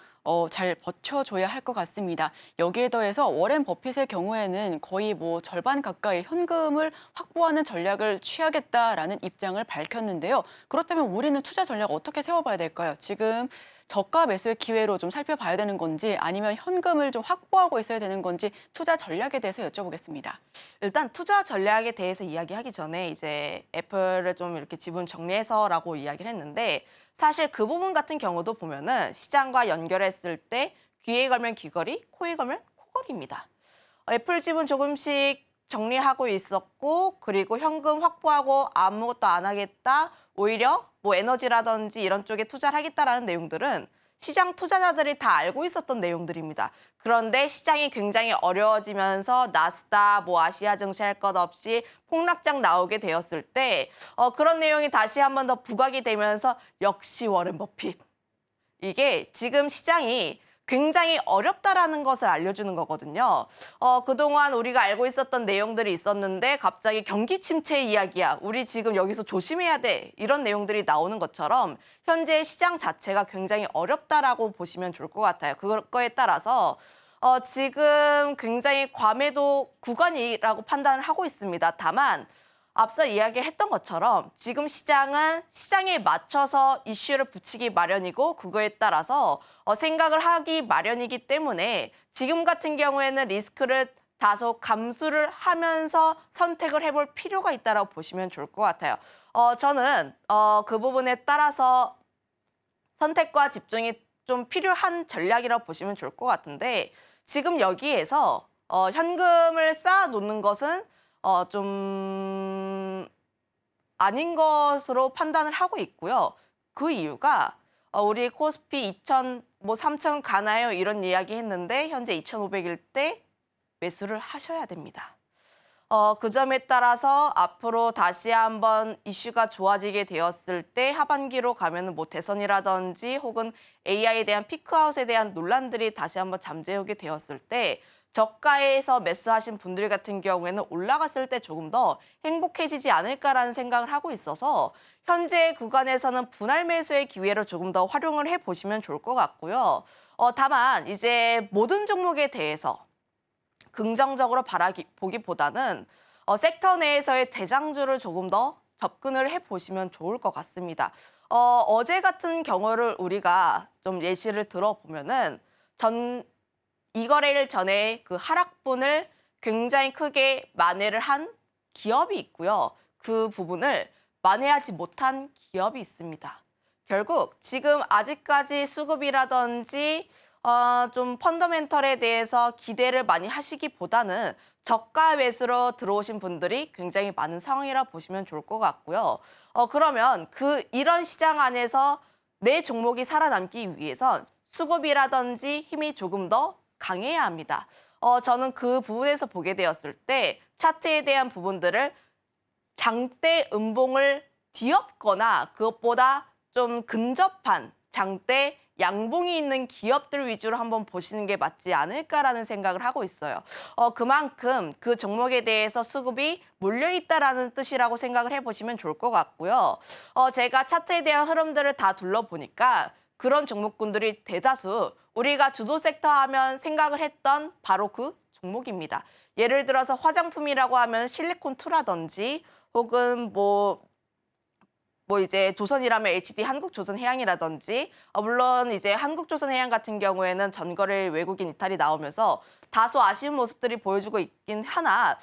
잘 버텨줘야 할 것 같습니다. 여기에 더해서 워렌 버핏의 경우에는 거의 뭐 절반 가까이 현금을 확보하는 전략을 취하겠다라는 입장을 밝혔는데요. 그렇다면 우리는 투자 전략 어떻게 세워봐야 될까요? 지금 저가 매수의 기회로 좀 살펴봐야 되는 건지 아니면 현금을 좀 확보하고 있어야 되는 건지 투자 전략에 대해서 여쭤보겠습니다. 일단 투자 전략에 대해서 이야기하기 전에 이제 애플을 좀 이렇게 지분 정리해서라고 이야기를 했는데 사실 그 부분 같은 경우도 보면은 시장과 연결했을 때 귀에 걸면 귀걸이, 코에 걸면 코걸이입니다. 애플 지분 조금씩 정리하고 있었고 그리고 현금 확보하고 아무것도 안 하겠다. 오히려 뭐 에너지라든지 이런 쪽에 투자를 하겠다라는 내용들은 시장 투자자들이 다 알고 있었던 내용들입니다. 그런데 시장이 굉장히 어려워지면서 나스닥, 아시아 증시 할 것 없이 폭락장 나오게 되었을 때 그런 내용이 다시 한 번 더 부각이 되면서 역시 워렌 버핏. 이게 지금 시장이 굉장히 어렵다라는 것을 알려주는 거거든요. 그동안 우리가 알고 있었던 내용들이 있었는데 갑자기 경기 침체 이야기야. 우리 지금 여기서 조심해야 돼. 이런 내용들이 나오는 것처럼 현재 시장 자체가 굉장히 어렵다라고 보시면 좋을 것 같아요. 그거에 따라서 지금 굉장히 과매도 구간이라고 판단을 하고 있습니다. 다만 앞서 이야기했던 것처럼 지금 시장은 시장에 맞춰서 이슈를 붙이기 마련이고 그거에 따라서 생각을 하기 마련이기 때문에 지금 같은 경우에는 리스크를 다소 감수를 하면서 선택을 해볼 필요가 있다고 보시면 좋을 것 같아요. 저는 그 부분에 따라서 선택과 집중이 좀 필요한 전략이라고 보시면 좋을 것 같은데 지금 여기에서 현금을 쌓아놓는 것은 좀 아닌 것으로 판단을 하고 있고요. 그 이유가 우리 코스피 2,000, 3,000 가나요? 이런 이야기 했는데 현재 2,500일 때 매수를 하셔야 됩니다. 그 점에 따라서 앞으로 다시 한번 이슈가 좋아지게 되었을 때 하반기로 가면은 대선이라든지 혹은 AI에 대한 피크아웃에 대한 논란들이 다시 한번 잠재우게 되었을 때 저가에서 매수하신 분들 같은 경우에는 올라갔을 때 조금 더 행복해지지 않을까라는 생각을 하고 있어서 현재 구간에서는 분할 매수의 기회로 조금 더 활용을 해보시면 좋을 것 같고요. 다만 이제 모든 종목에 대해서 긍정적으로 바라보기보다는 섹터 내에서의 대장주를 조금 더 접근을 해보시면 좋을 것 같습니다. 어제 같은 경우를 우리가 좀 예시를 들어보면은 이 거래일 전에 그 하락분을 굉장히 크게 만회를 한 기업이 있고요. 그 부분을 만회하지 못한 기업이 있습니다. 결국 지금 아직까지 수급이라든지 좀 펀더멘털에 대해서 기대를 많이 하시기보다는 저가 매수로 들어오신 분들이 굉장히 많은 상황이라 보시면 좋을 것 같고요. 그러면 이런 시장 안에서 내 종목이 살아남기 위해선 수급이라든지 힘이 조금 더 강해야 합니다. 저는 그 부분에서 보게 되었을 때 차트에 대한 부분들을 장대 음봉을 뒤엎거나 그것보다 좀 근접한 장대 양봉이 있는 기업들 위주로 한번 보시는 게 맞지 않을까라는 생각을 하고 있어요. 그만큼 그 종목에 대해서 수급이 몰려있다라는 뜻이라고 생각을 해보시면 좋을 것 같고요. 제가 차트에 대한 흐름들을 다 둘러보니까 그런 종목군들이 대다수 우리가 주도 섹터 하면 생각을 했던 바로 그 종목입니다. 예를 들어서 화장품이라고 하면 실리콘2라든지 혹은 이제 조선이라면 HD 한국조선해양이라든지 물론 이제 한국조선해양 같은 경우에는 전거래일 외국인 이탈이 나오면서 다소 아쉬운 모습들이 보여주고 있긴 하나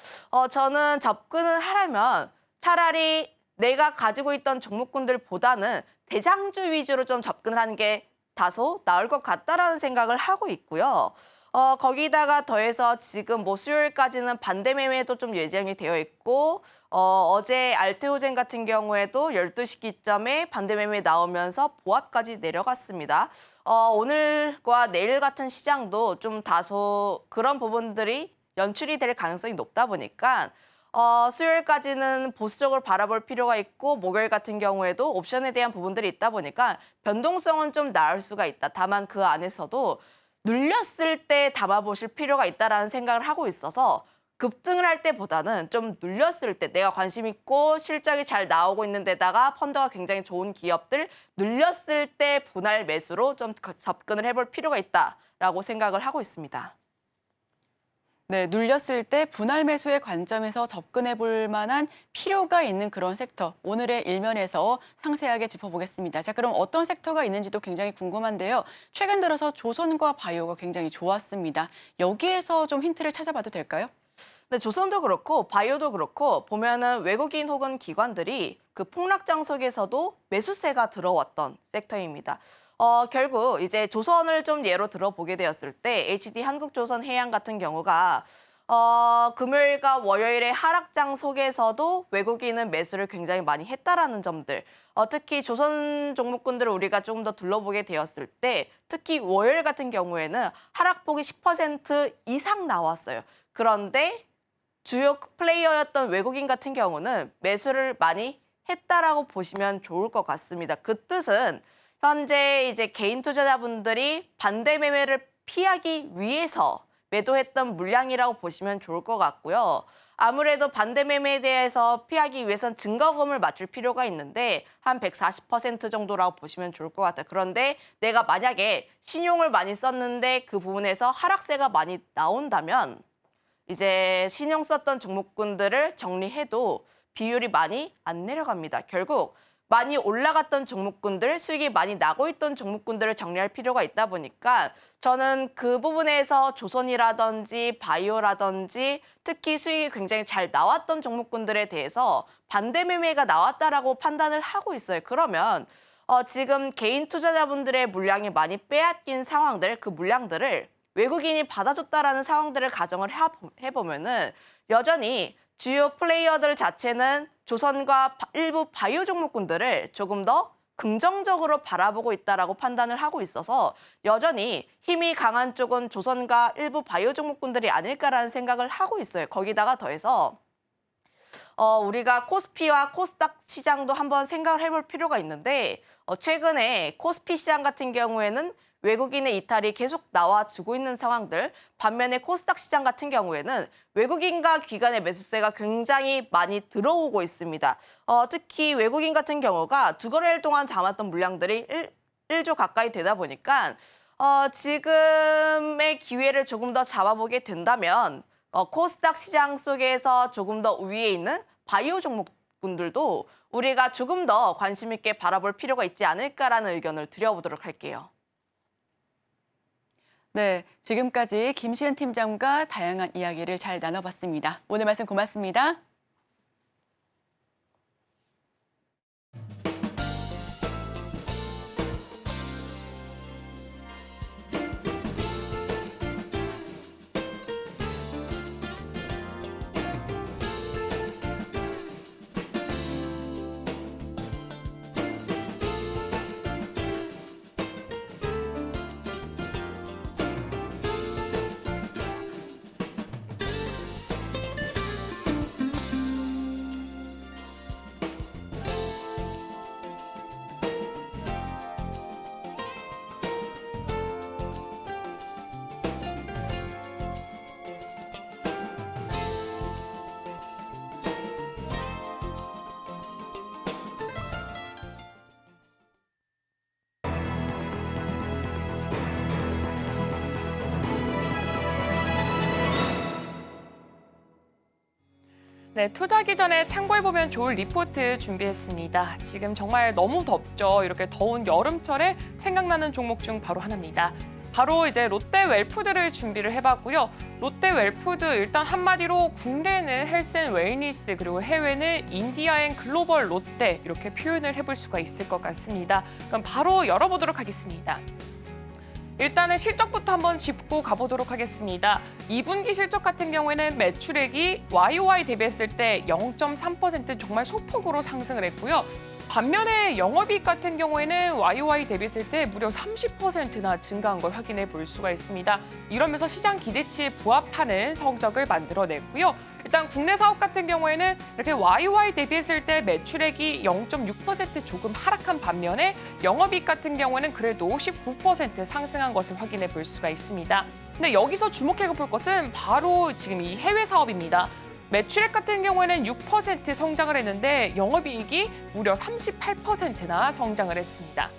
저는 접근을 하려면 차라리 내가 가지고 있던 종목군들보다는 대장주 위주로 좀 접근을 하는 게 다소 나을 것 같다라는 생각을 하고 있고요. 거기다가 더해서 지금 수요일까지는 반대 매매도 좀 예정이 되어 있고 어제 알테오젠 같은 경우에도 12시 기점에 반대 매매 나오면서 보합까지 내려갔습니다. 오늘과 내일 같은 시장도 좀 다소 그런 부분들이 연출이 될 가능성이 높다 보니까 수요일까지는 보수적으로 바라볼 필요가 있고 목요일 같은 경우에도 옵션에 대한 부분들이 있다 보니까 변동성은 좀 나을 수가 있다. 다만 그 안에서도 눌렸을 때 담아보실 필요가 있다라는 생각을 하고 있어서 급등을 할 때보다는 좀 눌렸을 때 내가 관심 있고 실적이 잘 나오고 있는 데다가 펀드가 굉장히 좋은 기업들 눌렸을 때 분할 매수로 좀 접근을 해볼 필요가 있다라고 생각을 하고 있습니다. 네, 눌렸을 때 분할 매수의 관점에서 접근해 볼 만한 필요가 있는 그런 섹터, 오늘의 일면에서 상세하게 짚어보겠습니다. 자, 그럼 어떤 섹터가 있는지도 굉장히 궁금한데요. 최근 들어서 조선과 바이오가 굉장히 좋았습니다. 여기에서 좀 힌트를 찾아봐도 될까요? 네, 조선도 그렇고 바이오도 그렇고 보면은 외국인 혹은 기관들이 그 폭락장 속에서도 매수세가 들어왔던 섹터입니다. 결국 이제 조선을 좀 예로 들어보게 되었을 때 HD 한국조선해양 같은 경우가 금요일과 월요일의 하락장 속에서도 외국인은 매수를 굉장히 많이 했다라는 점들. 특히 조선 종목군들을 우리가 조금 더 둘러보게 되었을 때 특히 월요일 같은 경우에는 하락폭이 10% 이상 나왔어요. 그런데 주요 플레이어였던 외국인 같은 경우는 매수를 많이 했다라고 보시면 좋을 것 같습니다. 그 뜻은 현재 이제 개인 투자자분들이 반대 매매를 피하기 위해서 매도했던 물량이라고 보시면 좋을 것 같고요. 아무래도 반대 매매에 대해서 피하기 위해선 증거금을 맞출 필요가 있는데 한 140% 정도라고 보시면 좋을 것 같아요. 그런데 내가 만약에 신용을 많이 썼는데 그 부분에서 하락세가 많이 나온다면 이제 신용 썼던 종목군들을 정리해도 비율이 많이 안 내려갑니다. 결국 많이 올라갔던 종목군들, 수익이 많이 나고 있던 종목군들을 정리할 필요가 있다 보니까 저는 그 부분에서 조선이라든지 바이오라든지 특히 수익이 굉장히 잘 나왔던 종목군들에 대해서 반대 매매가 나왔다라고 판단을 하고 있어요. 그러면 지금 개인 투자자분들의 물량이 많이 빼앗긴 상황들, 그 물량들을 외국인이 받아줬다라는 상황들을 가정을 해보면은 여전히 주요 플레이어들 자체는 조선과 일부 바이오 종목군들을 조금 더 긍정적으로 바라보고 있다라고 판단을 하고 있어서 여전히 힘이 강한 쪽은 조선과 일부 바이오 종목군들이 아닐까라는 생각을 하고 있어요. 거기다가 더해서 우리가 코스피와 코스닥 시장도 한번 생각을 해볼 필요가 있는데 최근에 코스피 시장 같은 경우에는 외국인의 이탈이 계속 나와주고 있는 상황들, 반면에 코스닥 시장 같은 경우에는 외국인과 기관의 매수세가 굉장히 많이 들어오고 있습니다. 특히 외국인 같은 경우가 두 거래일 동안 담았던 물량들이 1조 가까이 되다 보니까 지금의 기회를 조금 더 잡아보게 된다면 코스닥 시장 속에서 조금 더 위에 있는 바이오 종목군들도 우리가 조금 더 관심 있게 바라볼 필요가 있지 않을까라는 의견을 드려보도록 할게요. 네, 지금까지 김시은 팀장과 다양한 이야기를 잘 나눠봤습니다. 오늘 말씀 고맙습니다. 네, 투자하기 전에 참고해보면 좋을 리포트 준비했습니다. 지금 정말 너무 덥죠. 이렇게 더운 여름철에 생각나는 종목 중 바로 하나입니다. 바로 이제 롯데 웰푸드를 준비를 해봤고요. 롯데 웰푸드 일단 한마디로 국내는 헬스앤웰니스 그리고 해외는 인디아앤 글로벌 롯데 이렇게 표현을 해볼 수가 있을 것 같습니다. 그럼 바로 열어보도록 하겠습니다. 일단은 실적부터 한번 짚고 가보도록 하겠습니다. 2분기 실적 같은 경우에는 매출액이 YOY 대비했을 때 0.3% 정말 소폭으로 상승을 했고요. 반면에 영업이익 같은 경우에는 YOY 대비했을 때 무려 30%나 증가한 걸 확인해 볼 수가 있습니다. 이러면서 시장 기대치에 부합하는 성적을 만들어냈고요. 일단 국내 사업 같은 경우에는 이렇게 YOY 대비했을 때 매출액이 0.6% 조금 하락한 반면에 영업이익 같은 경우에는 그래도 19% 상승한 것을 확인해 볼 수가 있습니다. 근데 여기서 주목해 볼 것은 바로 지금 이 해외 사업입니다. 매출액 같은 경우에는 6% 성장을 했는데 영업이익이 무려 38%나 성장을 했습니다.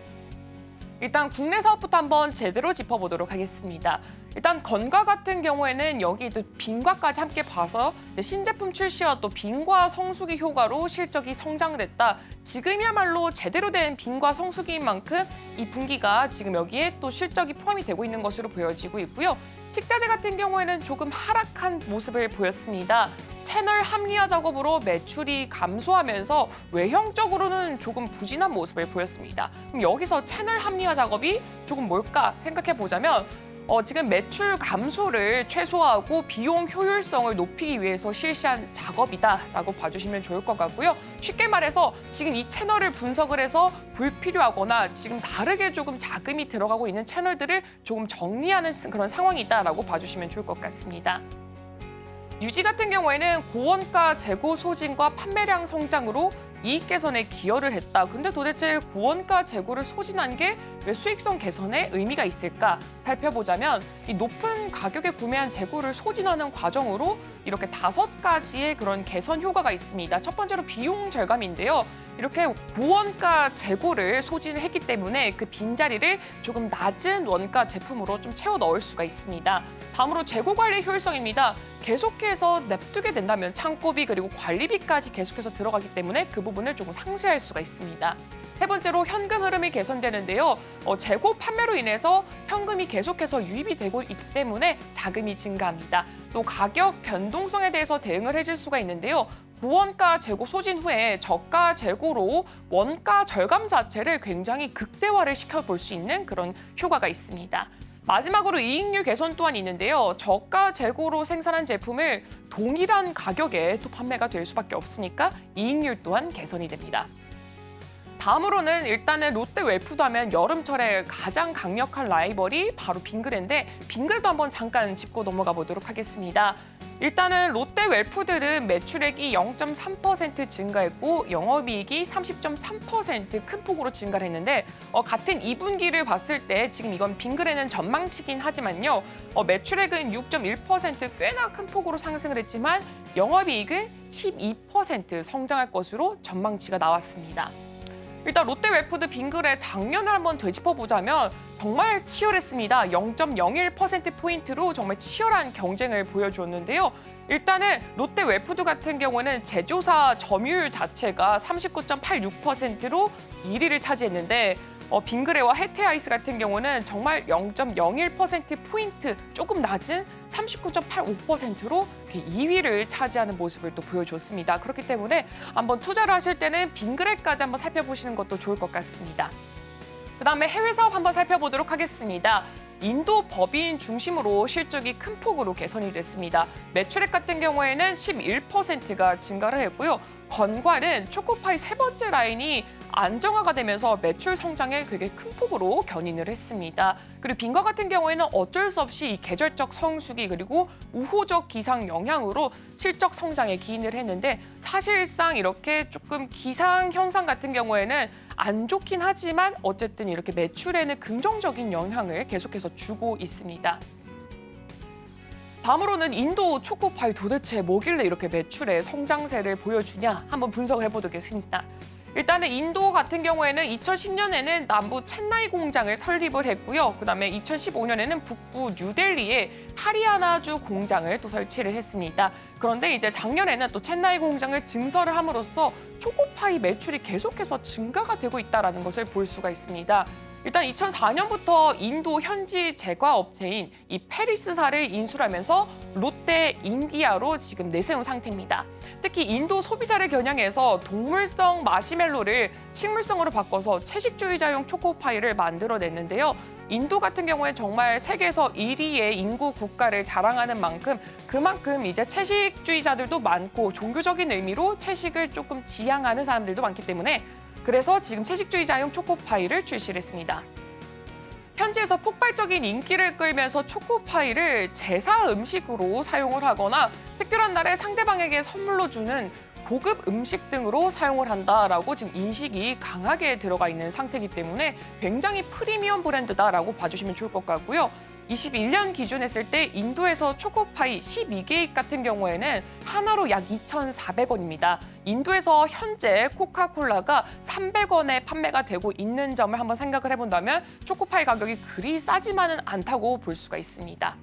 일단 국내 사업부터 한번 제대로 짚어보도록 하겠습니다. 일단 건과 같은 경우에는 여기 또 빈과까지 함께 봐서 신제품 출시와 또 빈과 성수기 효과로 실적이 성장됐다. 지금이야말로 제대로 된 빈과 성수기인 만큼 이 분기가 지금 여기에 또 실적이 포함이 되고 있는 것으로 보여지고 있고요. 식자재 같은 경우에는 조금 하락한 모습을 보였습니다. 채널 합리화 작업으로 매출이 감소하면서 외형적으로는 조금 부진한 모습을 보였습니다. 그럼 여기서 채널 합리화 작업이 조금 뭘까 생각해 보자면 지금 매출 감소를 최소화하고 비용 효율성을 높이기 위해서 실시한 작업이다라고 봐주시면 좋을 것 같고요. 쉽게 말해서 지금 이 채널을 분석을 해서 불필요하거나 지금 다르게 조금 자금이 들어가고 있는 채널들을 조금 정리하는 그런 상황이다라고 봐주시면 좋을 것 같습니다. 유지 같은 경우에는 고원가 재고 소진과 판매량 성장으로 이익 개선에 기여를 했다. 근데 도대체 고원가 재고를 소진한 게 왜 수익성 개선에 의미가 있을까 살펴보자면 이 높은 가격에 구매한 재고를 소진하는 과정으로 이렇게 5가지의 그런 개선 효과가 있습니다. 첫 번째로 비용 절감인데요. 이렇게 고원가 재고를 소진했기 때문에 그 빈자리를 조금 낮은 원가 제품으로 좀 채워 넣을 수가 있습니다. 다음으로 재고 관리 효율성입니다. 계속해서 냅두게 된다면 창고비 그리고 관리비까지 계속해서 들어가기 때문에 그 부분을 조금 상쇄할 수가 있습니다. 세 번째로 현금 흐름이 개선되는데요. 재고 판매로 인해서 현금이 계속해서 유입이 되고 있기 때문에 자금이 증가합니다. 또 가격 변동성에 대해서 대응을 해줄 수가 있는데요. 고원가 재고 소진 후에 저가 재고로 원가 절감 자체를 굉장히 극대화를 시켜볼 수 있는 그런 효과가 있습니다. 마지막으로 이익률 개선 또한 있는데요. 저가 재고로 생산한 제품을 동일한 가격에 또 판매가 될 수밖에 없으니까 이익률 또한 개선이 됩니다. 다음으로는 일단은 롯데 웰푸드 하면 여름철에 가장 강력한 라이벌이 바로 빙그레인데 빙그레도 한번 잠깐 짚고 넘어가 보도록 하겠습니다. 일단은 롯데 웰푸드는 매출액이 0.3% 증가했고 영업이익이 30.3% 큰 폭으로 증가를 했는데 같은 2분기를 봤을 때 지금 이건 빙그레는 전망치긴 하지만요. 매출액은 6.1% 꽤나 큰 폭으로 상승을 했지만 영업이익은 12% 성장할 것으로 전망치가 나왔습니다. 일단 롯데 웰푸드 빙그레 작년을 한번 되짚어보자면 정말 치열했습니다. 0.01%포인트로 정말 치열한 경쟁을 보여주었는데요. 일단은 롯데 웰푸드 같은 경우는 제조사 점유율 자체가 39.86%로 1위를 차지했는데 빙그레와 해태아이스 같은 경우는 정말 0.01%포인트 조금 낮은 39.85%로 2위를 차지하는 모습을 또 보여줬습니다. 그렇기 때문에 한번 투자를 하실 때는 빙그레까지 한번 살펴보시는 것도 좋을 것 같습니다. 그다음에 해외 사업 한번 살펴보도록 하겠습니다. 인도 법인 중심으로 실적이 큰 폭으로 개선이 됐습니다. 매출액 같은 경우에는 11%가 증가를 했고요. 건과는 초코파이 세 번째 라인이 안정화가 되면서 매출 성장에 되게 큰 폭으로 견인을 했습니다. 그리고 빙과 같은 경우에는 어쩔 수 없이 이 계절적 성수기 그리고 우호적 기상 영향으로 실적 성장에 기인을 했는데 사실상 이렇게 조금 기상 현상 같은 경우에는 안 좋긴 하지만 어쨌든 이렇게 매출에는 긍정적인 영향을 계속해서 주고 있습니다. 다음으로는 인도 초코파이 도대체 뭐길래 이렇게 매출의 성장세를 보여주냐 한번 분석을 해보겠습니다. 일단은 인도 같은 경우에는 2010년에는 남부 첸나이 공장을 설립을 했고요. 그다음에 2015년에는 북부 뉴델리에 하리아나주 공장을 또 설치를 했습니다. 그런데 이제 작년에는 또 첸나이 공장을 증설을 함으로써 초코파이 매출이 계속해서 증가가 되고 있다는 것을 볼 수가 있습니다. 일단 2004년부터 인도 현지 제과 업체인 이 페리스사를 인수하면서 롯데 인디아로 지금 내세운 상태입니다. 특히 인도 소비자를 겨냥해서 동물성 마시멜로를 식물성으로 바꿔서 채식주의자용 초코파이를 만들어냈는데요. 인도 같은 경우에 정말 세계에서 1위의 인구 국가를 자랑하는 만큼 그만큼 이제 채식주의자들도 많고 종교적인 의미로 채식을 조금 지향하는 사람들도 많기 때문에 그래서 지금 채식주의자용 초코파이를 출시를 했습니다. 현지에서 폭발적인 인기를 끌면서 초코파이를 제사 음식으로 사용을 하거나 특별한 날에 상대방에게 선물로 주는 고급 음식 등으로 사용을 한다라고 지금 인식이 강하게 들어가 있는 상태이기 때문에 굉장히 프리미엄 브랜드다라고 봐주시면 좋을 것 같고요. 21년 기준 했을 때 인도에서 초코파이 12개입 같은 경우에는 하나로 약 2,400원입니다. 인도에서 현재 코카콜라가 300원에 판매가 되고 있는 점을 한번 생각을 해본다면 초코파이 가격이 그리 싸지만은 않다고 볼 수가 있습니다.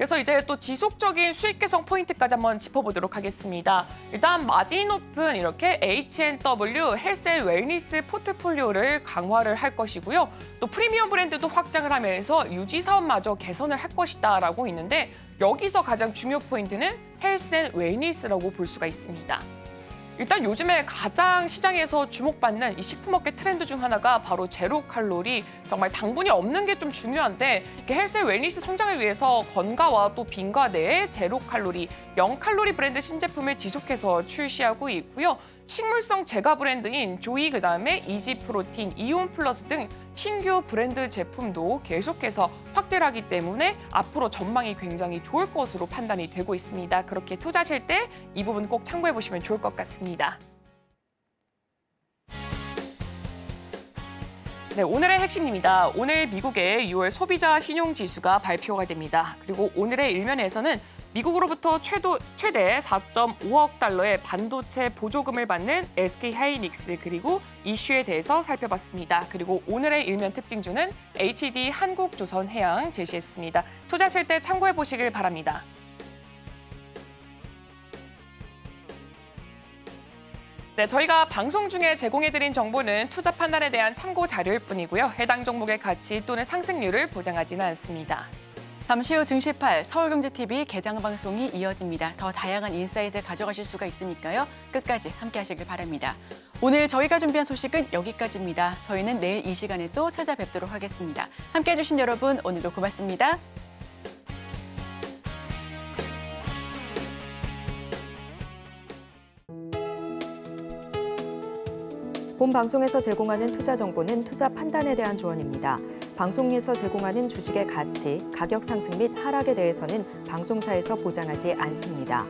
그래서 이제 또 지속적인 수익 개선 포인트까지 한번 짚어보도록 하겠습니다. 일단 마진 높은 이렇게 H&W 헬스 앤 웰니스 포트폴리오를 강화를 할 것이고요. 또 프리미엄 브랜드도 확장을 하면서 유지 사업마저 개선을 할 것이다라고 있는데 여기서 가장 중요 포인트는 헬스 앤 웰니스라고 볼 수가 있습니다. 일단 요즘에 가장 시장에서 주목받는 이 식품업계 트렌드 중 하나가 바로 제로 칼로리, 정말 당분이 없는 게 좀 중요한데 이렇게 헬스 웰니스 성장을 위해서 건가와 또 빈과 내에 제로 칼로리, 0칼로리 브랜드 신제품을 지속해서 출시하고 있고요. 식물성 제과 브랜드인 조이, 그다음에 이지 프로틴, 이온 플러스 등 신규 브랜드 제품도 계속해서 확대를 하기 때문에 앞으로 전망이 굉장히 좋을 것으로 판단이 되고 있습니다. 그렇게 투자하실 때 이 부분 꼭 참고해 보시면 좋을 것 같습니다. 네, 오늘의 핵심입니다. 오늘 미국의 6월 소비자 신용지수가 발표가 됩니다. 그리고 오늘의 일면에서는 미국으로부터 최대 4.5억 달러의 반도체 보조금을 받는 SK하이닉스 그리고 이슈에 대해서 살펴봤습니다. 그리고 오늘의 일면 특징주는 HD 한국조선해양 제시했습니다. 투자하실 때 참고해 보시길 바랍니다. 네, 저희가 방송 중에 제공해드린 정보는 투자 판단에 대한 참고 자료일 뿐이고요. 해당 종목의 가치 또는 상승률을 보장하지는 않습니다. 잠시 후 증시8 서울경제TV 개장 방송이 이어집니다. 더 다양한 인사이트 가져가실 수가 있으니까요. 끝까지 함께 하시길 바랍니다. 오늘 저희가 준비한 소식은 여기까지입니다. 저희는 내일 이 시간에 또 찾아뵙도록 하겠습니다. 함께 해주신 여러분 오늘도 고맙습니다. 본 방송에서 제공하는 투자 정보는 투자 판단에 대한 조언입니다. 방송에서 제공하는 주식의 가치, 가격 상승 및 하락에 대해서는 방송사에서 보장하지 않습니다.